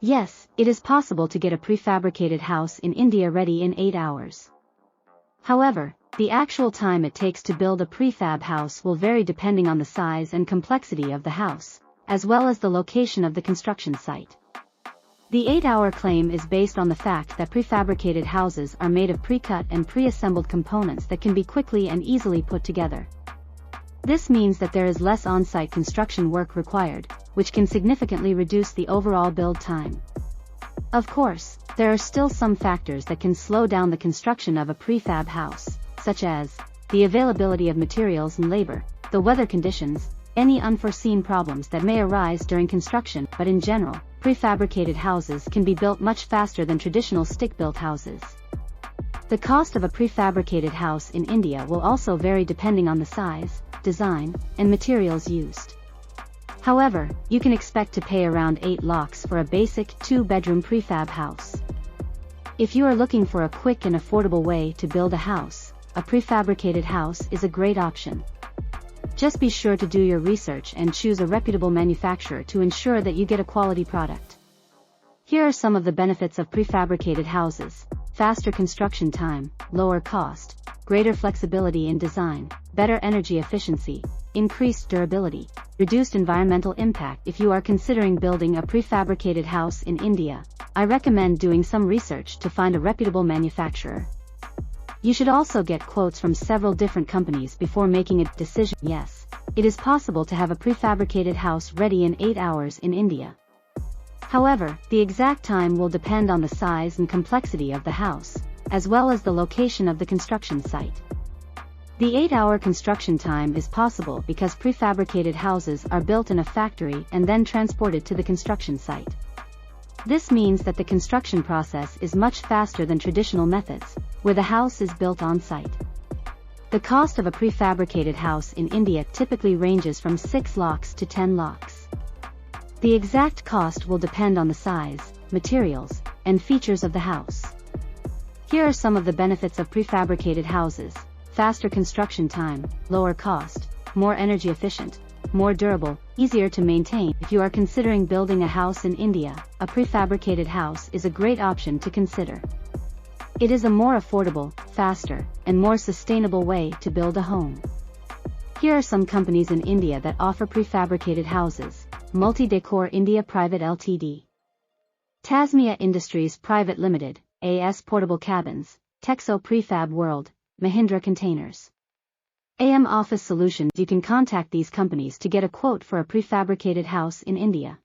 Yes, it is possible to get a prefabricated house in India ready in 8 hours. However, the actual time it takes to build a prefab house will vary depending on the size and complexity of the house, as well as the location of the construction site. The 8-hour claim is based on the fact that prefabricated houses are made of pre-cut and pre-assembled components that can be quickly and easily put together. This means that there is less on-site construction work required, which can significantly reduce the overall build time. Of course, there are still some factors that can slow down the construction of a prefab house, such as the availability of materials and labor, the weather conditions, any unforeseen problems that may arise during construction, but in general, prefabricated houses can be built much faster than traditional stick-built houses. The cost of a prefabricated house in India will also vary depending on the size, design, and materials used. However, you can expect to pay around 8 lakhs for a basic 2-bedroom prefab house. If you are looking for a quick and affordable way to build a house, a prefabricated house is a great option. Just be sure to do your research and choose a reputable manufacturer to ensure that you get a quality product. Here are some of the benefits of prefabricated houses: faster construction time, lower cost, greater flexibility in design, better energy efficiency, increased durability, reduced environmental impact. If you are considering building a prefabricated house in India, I recommend doing some research to find a reputable manufacturer. You should also get quotes from several different companies before making a decision. Yes, it is possible to have a prefabricated house ready in 8 hours in India. However, the exact time will depend on the size and complexity of the house, as well as the location of the construction site. The 8-hour construction time is possible because prefabricated houses are built in a factory and then transported to the construction site. This means that the construction process is much faster than traditional methods, where the house is built on site. The cost of a prefabricated house in India typically ranges from 6 lakhs to 10 lakhs. The exact cost will depend on the size, materials, and features of the house. Here are some of the benefits of prefabricated houses: faster construction time, lower cost, more energy efficient, more durable, easier to maintain. If you are considering building a house in India, a prefabricated house is a great option to consider. It is a more affordable, faster, and more sustainable way to build a home. Here are some companies in India that offer prefabricated houses: Multi-Decor India Private Ltd, Tasmia Industries Private Limited, AS Portable Cabins, Texo Prefab World, Mahindra Containers, AM Office Solutions. You can contact these companies to get a quote for a prefabricated house in India.